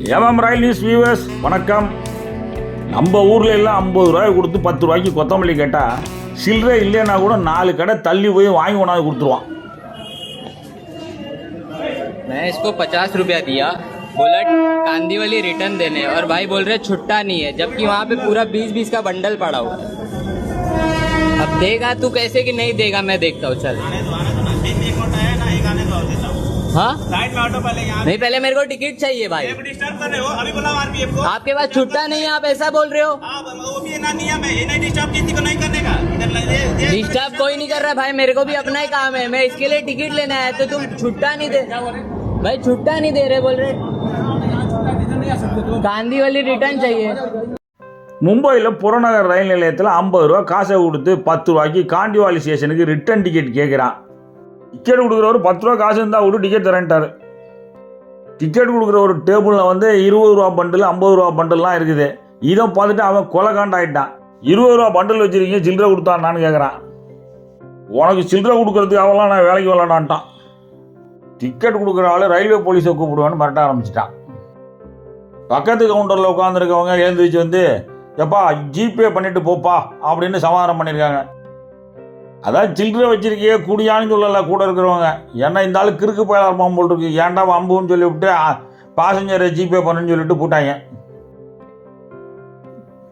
ஏமாம் ரயில் news viewers வணக்கம். நம்ம ஊரில் எல்லாம் 50 ரூபாய் கொடுத்து 10 ரூபாய்க்கு கொத்தமல்லி கேட்டால் சில்லறை இல்லைன்னா கூட 4 கடை தள்ளி போய் வாங்கி கொண்டாந்து கொடுத்துருவான். मैं इसको 50 रुपया दिया, बोला कांदी वाली रिटर्न देने, और भाई बोल रहे छुट्टा नहीं है, जबकि वहाँ पे पूरा 20-20 का बंडल पड़ा हुआ। अब देगा तू कैसे कि नहीं देगा, मैं देखता हूँ। चल हाँ नहीं, पहले मेरे को टिकट चाहिए भाई। डिस्टर्ब कर रहे हो, अभी बोला आरपीएफ को। आपके पास छुट्टा नहीं है, आप ऐसा बोल रहे हो। वो भी ना नहीं है, मैं नहीं डिस्टर्ब किसी को नहीं करने का। डिस्टर्ब कोई नहीं कर रहा भाई, मेरे को भी अपना ही काम है, मैं इसके लिए टिकट लेना है। तो तुम छुट्टा नहीं दे भाई, छुट्टा नहीं दे रहे बोल रहे, गांधी वाली रिटर्न चाहिए। மும்பையில் புறநகர் ரயில் நிலையத்தில் 50 ரூபா காசை கொடுத்து 10 ரூபாய்க்கு காண்டிவாலி ஸ்டேஷனுக்கு ரிட்டர்ன் டிக்கெட் கேட்குறான். டிக்கெட் கொடுக்குறவர் 10 ரூபா காசு இருந்தால் விட்டு டிக்கெட் தரேன்ட்டார். டிக்கெட் கொடுக்குற ஒரு டேபிளில் வந்து 20 ரூபா பண்டில் 50 ரூபா பண்டில்லாம் இருக்குது. இதை பார்த்துட்டு அவன் கொலைகாண்ட் ஆகிட்டான். 20 ரூபா பண்டில் வச்சுருக்கீங்க, சில்லறை கொடுத்தான்னு கேட்குறான். உனக்கு சில்லறை கொடுக்குறதுக்கு அவெல்லாம் நான் வேலைக்கு விளாண்டான்ட்டான். டிக்கெட் கொடுக்குற ஆள் ரயில்வே போலீஸை கூப்பிடுவான்னு மிரட்ட ஆரம்பிச்சிட்டான். பக்கத்து கவுண்டரில் உட்காந்துருக்கவங்க எழுந்திரிச்சு வந்து, எப்பா ஜிபே பண்ணிட்டு போப்பா அப்படின்னு சமாதானம் பண்ணியிருக்காங்க. அதான் சில்லறை வச்சிருக்கியே குடியான்னு சொல்லலை கூட இருக்கிறவங்க. ஏன்னா இந்த ஆள் கிறுக்கு போயிடலாம் போல் இருக்கு, ஏன்டா அம்புன்னு சொல்லிவிட்டு பாசஞ்சரை ஜிபே பண்ணுன்னு சொல்லிட்டு போட்டாங்க.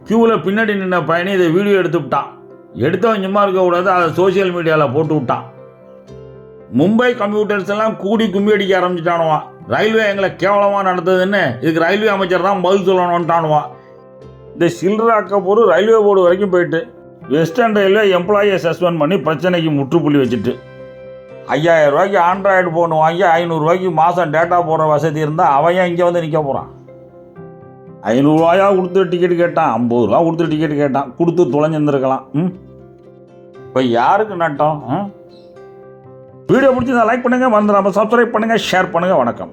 கியூவில் பின்னாடி நின்ன பையனை இதை வீடியோ எடுத்து விட்டான். எடுத்தவன் சும்மா இருக்கக்கூடாது, அதை சோசியல் மீடியாவில் போட்டு விட்டான். மும்பை கம்ப்யூட்டர்ஸ் எல்லாம் கூடி கும்பி அடிக்க ஆரம்பிச்சிட்டானுவான். ரயில்வே எங்களை கேவலமாக நடந்ததுன்னு இதுக்கு ரயில்வே அமைச்சர் தான் பதில் சொல்லணும்ட்டானுவான். இந்த சில்லறாக்க போது ரயில்வே போர்டு வரைக்கும் போயிட்டு வெஸ்டர்ன் ரயில்வே எம்ப்ளாயியை சஸ்பெண்ட் பண்ணி பிரச்சனைக்கு முற்றுப்புள்ளி வச்சுட்டு 5000 ரூபாய்க்கு ஆண்ட்ராய்டு ஃபோன் வாங்கி 500 ரூபாய்க்கு மாதம் டேட்டா போடுற வசதி இருந்தால் அவன் ஏன் இங்கே வந்து நிற்க போகிறான்? 500 ரூபாயா கொடுத்து டிக்கெட் கேட்டான், 50 ரூபா கொடுத்து டிக்கெட் கேட்டான், கொடுத்து தொலைஞ்சிருந்துருக்கலாம். இப்போ யாருக்கு நட்டம்? வீடியோ பிடிச்சிருந்தா லைக் பண்ணுங்கள், மறந்துடாமல் சப்ஸ்கிரைப் பண்ணுங்கள், ஷேர் பண்ணுங்கள். வணக்கம்.